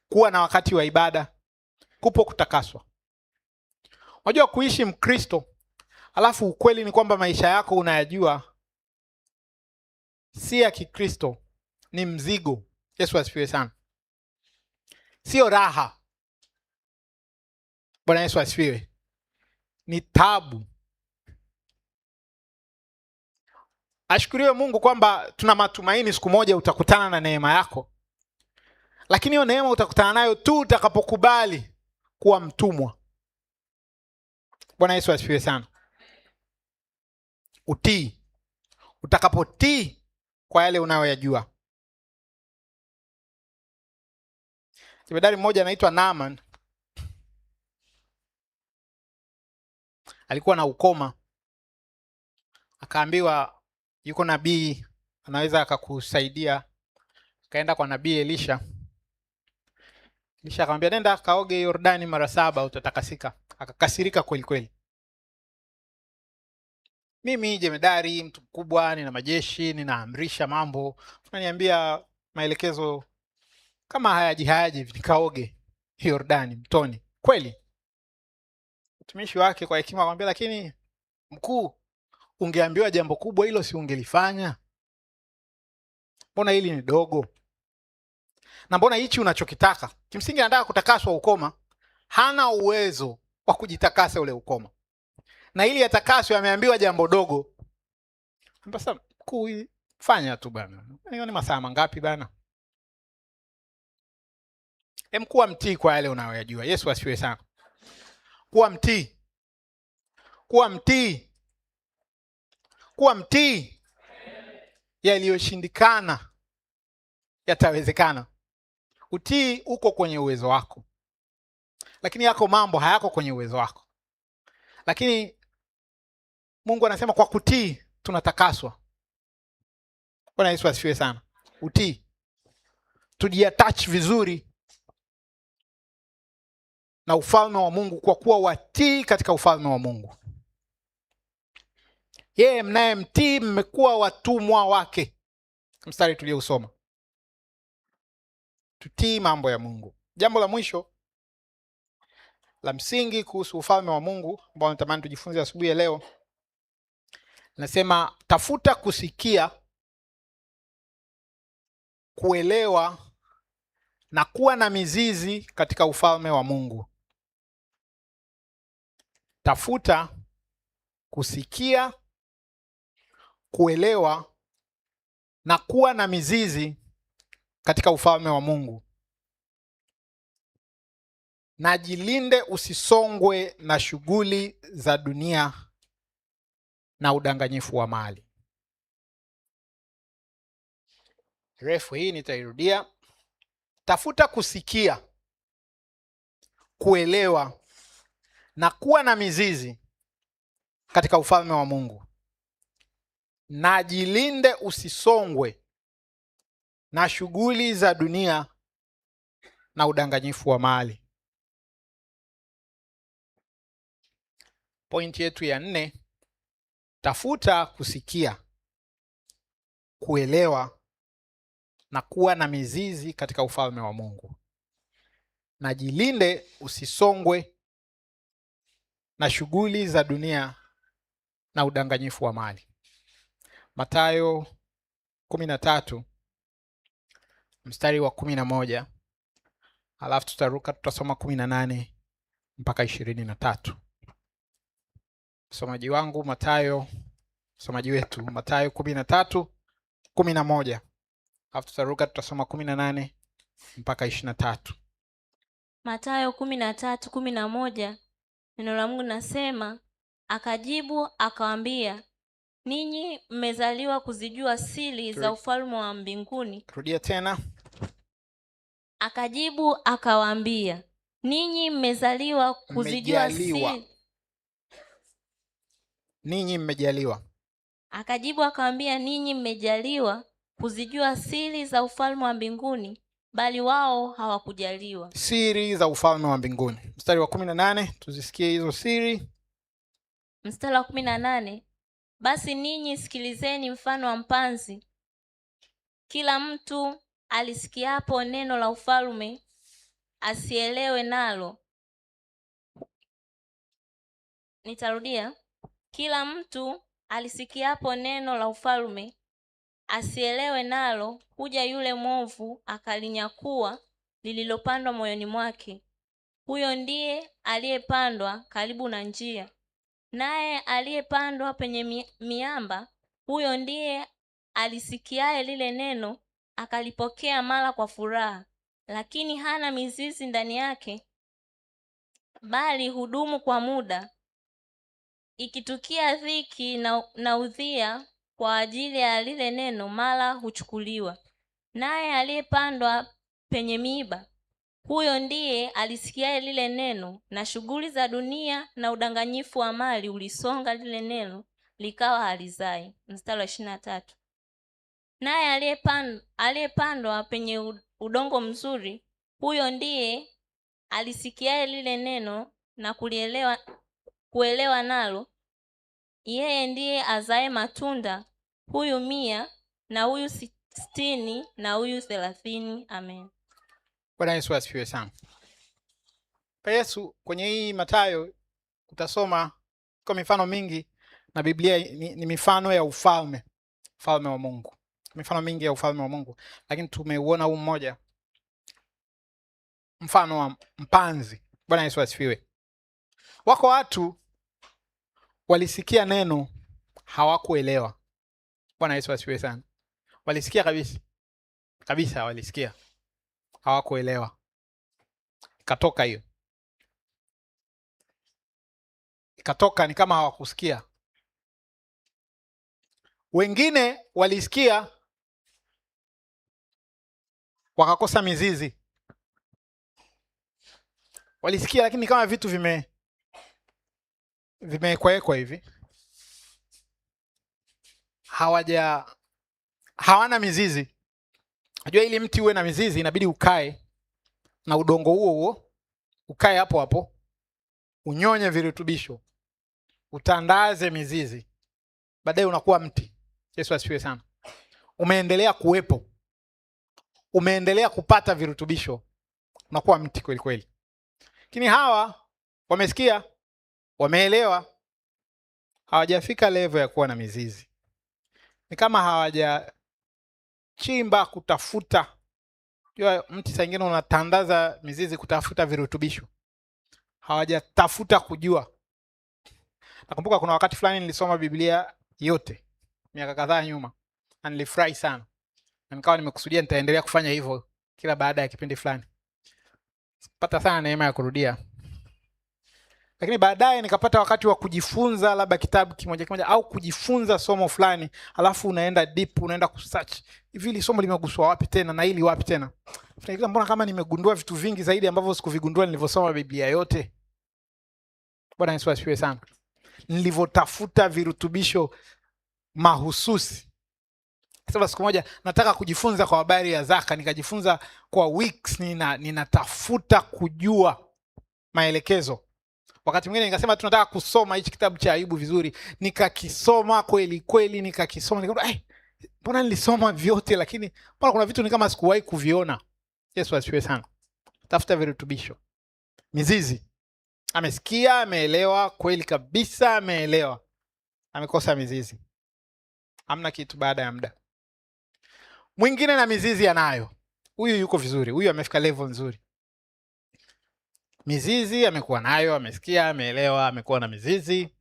A: kuwa na wakati wa ibada, kupo kutakaswa. Unajua kuishi Mkristo alafu ukweli ni kwamba maisha yako unayajua si ya Kikristo, ni mzigo. Yesu asifiwe sana. Sio raha. Bwana Yesu asifiwe. Ni tabu. Ashukuriwe Mungu kwamba tuna matumaini siku moja utakutana na neema yako. Lakini hiyo neema utakutana nayo tu utakapokubali kuwa mtumwa. Bwana Yesu asifiwe sana. Utii. Utakapotii kwa yale unayoyajua. Jemedari mmoja anaitwa Naaman. Alikuwa na ukoma. Akaambiwa yuko nabii anaweza akakusaidia. Akaenda kwa nabii Elisha. Elisha akamwambia nenda kaoge Yordani mara 7 utatakasika. Akakasirika kweli kweli. Mimi jemedari mtu mkubwa, nina majeshi, ninaamrisha mambo, unaniambia maelekezo kama hayaji nikaoge Yordani mtoni. Kweli? Mtumishi wake kwa hekima akamwambia lakini mkuu, ungeambiwa jambo kubwa hilo si ungelifanya? Mbona hili ni dogo? Na mbona hichi unachokitaka? Kimsingi anataka kutakaswa ukoma, hana uwezo wa kujitakasa ule ukoma. na ili atakaswe ameambiwa jambo dogo. Sasa mkuu, fanya tu bana. Ni masaa mangapi bana? Kuwa mtii kwa yale unayoyajua. Yesu asifiwe sana. Kuwa mtii. Kuwa mtii. Kuwa mtii. Yaliyoshindikana yatawezekana. Utii uko kwenye uwezo wako, lakini yako mambo hayako kwenye uwezo wako. Lakini Mungu anasema kwa kutii tunatakaswa. Bwana Yesu asifiwe sana. Utii. Tujiattach vizuri na ufalme wa Mungu kwa kuwa watii katika ufalme wa Mungu. Yeye mnayemtii mmekuwa watumwa wake. Mstari tuliousoma. Tutii mambo ya Mungu. Jambo la mwisho la msingi kuhusu ufalme wa Mungu ambao natamani tujifunze asubuhi ya leo, nasema tafuta kusikia, kuelewa na kuwa na mizizi katika ufalme wa Mungu. Tafuta kusikia, kuelewa na kuwa na mizizi katika ufalme wa Mungu. Na jilinde usisongwe na shughuli za dunia na udanganyifu wa mali. Refu hii nitairudia. Tafuta kusikia, kuelewa na kuwa na mizizi katika ufalme wa Mungu. Na jilinde usisongwe na shughuli za dunia na udanganyifu wa mali. Pointi yetu ya 4, tafuta kusikia, kuelewa na kuwa na mizizi katika ufalme wa Mungu. Na jilinde usisongwe na shughuli za dunia na udanganyifu wa mali. Mathayo 13 mstari wa 11, alafu tutaruka tutasoma 18 mpaka 23. Msomaji wangu Mathayo, msomaji wetu Mathayo 13:11, alafu tutaruka tutasoma 18 mpaka 23.
B: Mathayo 13:11, neno la Mungu nasema, akajibu akawaambia, ninyi mmezaliwa kuzijua siri za ufalme wa mbinguni.
A: Rudia tena.
B: Akajibu akawaambia, ninyi mmezaliwa kuzijua siri.
A: Ninyi mmejaliwa.
B: Akajibu akawaambia, ninyi mmejaliwa kuzijua siri za ufalme wa mbinguni, bali wao hawakujaliwa.
A: Siri za ufalme wa mbinguni. Mstari wa 18, tuzisikie hizo siri.
B: Mstari wa 18, basi ninyi sikilizeni mfano wa mpanzi. Kila mtu alisikiapo neno la ufalme asielewe nalo. Nitarudia. Kila mtu alisikiapo neno la ufalme asielewe nalo, huja yule mwovu akalinyakua lililopandwa moyoni mwake. Huyo ndiye aliyepandwa karibu na njia. Naye aliyepandwa penye miamba, huyo ndiye alisikiaye lile neno akalipokea mara kwa furaha, lakini hana mizizi ndani yake, bali hudumu kwa muda. Ikitukia dhiki na udhia kwa ajili ya lile neno, mara huchukuliwa. Naye aliyepandwa penye miiba, huyo ndiye alisikiaye lile neno, na shughuli za dunia na udanganyifu wa mali ulisonga lile neno, likawa halizai. Mstari wa 23, naye aliyepandwa penye udongo mzuri, huyo ndiye alisikiaye lile neno na kuelewa nalo. Yeye ndiye azae matunda, huyu 100 na huyu 60 na huyu 30. Amen.
A: Bwana Yesu asifiwe sana. Kwa Yesu kwenye hii Mathayo utasoma kwa mifano mingi, na Biblia ni mifano ya ufalme wa Mungu. Mifano mingi ya ufalme wa Mungu, lakini tumeuona huu mmoja, mfano wa mpanzi. Bwana Yesu asifiwe. Wako watu walisikia neno, hawakuelewa. Bwana Yesu asifiwe sana. Walisikia kabisa, walisikia, hawakuelewa. Ikatoka hiyo, ikatoka ni kama hawakusikia. Wengine walisikia wakakosa mizizi. Walisikia lakini kama vitu vimeekwa hivi, hawana mizizi. Unajua ili mti uwe na mizizi inabidi ukae na udongo huo, ukae hapo hapo, unyonye virutubisho, utandaze mizizi, baadaye unakuwa mti. Yesu asifiwe sana. Umeendelea kuwepo, umeendelea kupata virutubisho, unakuwa mti kweli kweli. Lakini hawa wamesikia, wameelewa, hawajafika level ya kuwa na mizizi. Ni kama hawajachimba kutafuta. Jua mti saa nyingine unatandaza mizizi kutafuta virutubisho, hawajatafuta kujua. Nakumbuka kuna wakati fulani nilisoma Biblia yote miaka kadhaa nyuma, na nilifurahi sana, na nikawa nimekusudia nitaendelea kufanya hivyo kila baada ya kipindi fulani. Sipata sana neema ya kurudia, lakini baadaye nikapata wakati wa kujifunza labda kitabu kimoja au kujifunza somo fulani, alafu unaenda deep, unaenda kusearch hivi hili somo limeguswa wapi tena na hili wapi tena. Tunaikuta mbona kama nimegundua vitu vingi zaidi ambavyo sikuvigundua nilivyosoma Biblia yote. Bwana Yesu asifiwe sana. Nilivyotafuta virutubisho mahususi. Sasa siku moja nataka kujifunza kwa habari ya zaka, nikajifunza kwa weeks, ninatafuta kujua maelekezo. Wakati mwingine nikasema tunataka kusoma hichi kitabu cha Ayubu vizuri, nikakisoma kweli kweli, nikakisoma nikamwambia mbona nilisoma vyote lakini mbona kuna vitu ni kama sikuwahi kuviona. Yesu asifiwe sana. Tafuta virutubisho. Mizizi. Amesikia, ameelewa kweli kabisa, ameelewa. Amekosa mizizi. Hamna kitu baada ya muda. Mwingine na mizizi anayo. Huyu yuko vizuri, huyu amefika level nzuri. Mizizi amekuwa nayo, amesikia, ameelewa, amekuwa na mizizi.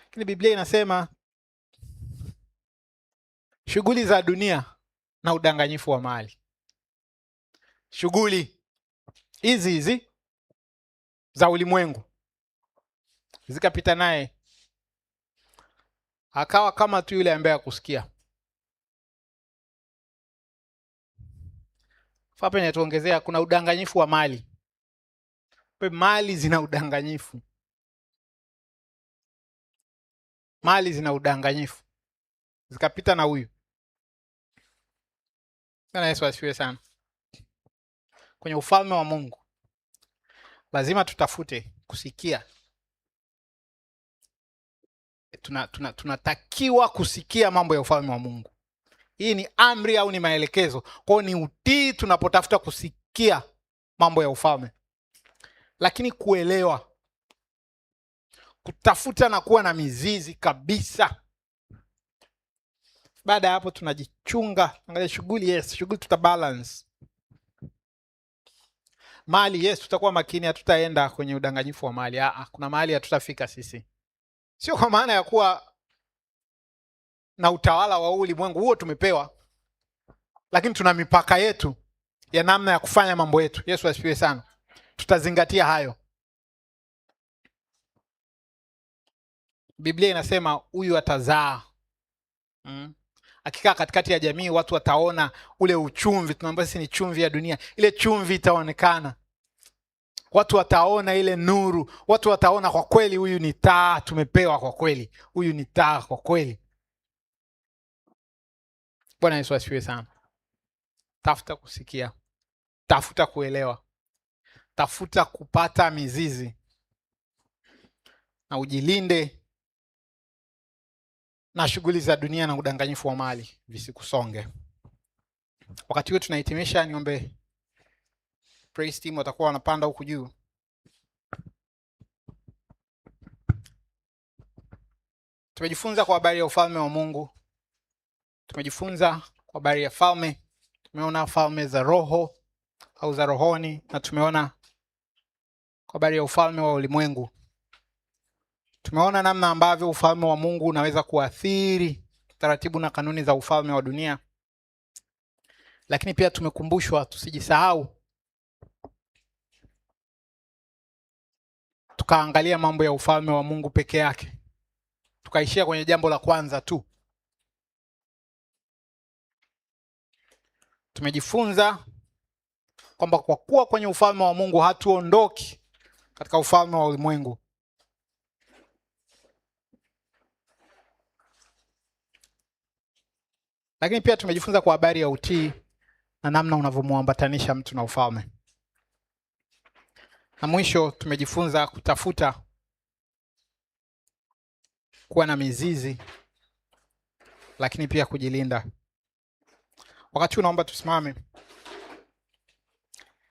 A: Lakini Biblia inasema shughuli za dunia na udanganyifu wa mali. Shughuli hizi za ulimwengu zikapita naye, akawa kama tu yule ambaye hakusikia. Hapa inatuongezea kuna udanganyifu wa mali. Mali zina udanganyifu. Mali zina udanganyifu. Zikapita na huyu. Bwana Yesu asifiwe sana. Kwenye ufalme wa Mungu lazima tutafute kusikia. Tunatakiwa kusikia mambo ya ufalme wa Mungu. Hii ni amri au ni maelekezo. Kwa hiyo ni utii tunapotafuta kusikia mambo ya ufalme. Lakini kuelewa, kutafuta na kuwa na mizizi kabisa. Baada ya hapo tunajichunga, angalia shughuli, yes, shughuli tutabalance. Mali, yes, tutakuwa makini, hatutaenda kwenye udanganyifu wa mali. Kuna mahali hatutafika sisi. Sio kwa maana ya kuwa na utawala wa ulimwengu, huo tumepewa. Lakini tuna mipaka yetu ya namna ya kufanya mambo yetu. Yesu asifiwe sana. Tutazingatia hayo. Biblia inasema huyu atazaa. Akikaa katikati ya jamii watu wataona ule uchumvi, tunaambia sisi ni chumvi ya dunia. Ile chumvi itaonekana. Watu wataona ile nuru, watu wataona kwa kweli huyu ni taa tumepewa kwa kweli. Huyu ni taa kwa kweli. Bwana Yesu asifiwe sana. Tafuta kusikia. Tafuta kuelewa. Tafuta kupata mizizi. Na ujilinde na shughuli za dunia na udanganyifu wa mali visikusonge. Wakati huo tunahitimisha, niombe praise team watakuwa wanapanda huku juu. Tumejifunza kwa habari ya ufalme wa Mungu. Tumejifunza kwa habari ya falme. Tumeona falme za roho au za rohoni, na tumeona kwa habari ya ufalme wa ulimwengu. Tumeona namna ambavyo ufalme wa Mungu unaweza kuathiri taratibu na kanuni za ufalme wa dunia, lakini pia tumekumbushwa tusijisahau tukaangalia mambo ya ufalme wa Mungu peke yake, tukaishia kwenye jambo la kwanza tu. Tumejifunza kwamba kwa kuwa kwenye ufalme wa Mungu hatuondoki katika ufalme wa ulimwengu. Lakini pia tumejifunza kwa habari ya utii na namna unavyomuambatanisha mtu na ufalme. Na mwisho tumejifunza kutafuta kuwa na mizizi, lakini pia kujilinda. Wakati unaomba tusimame.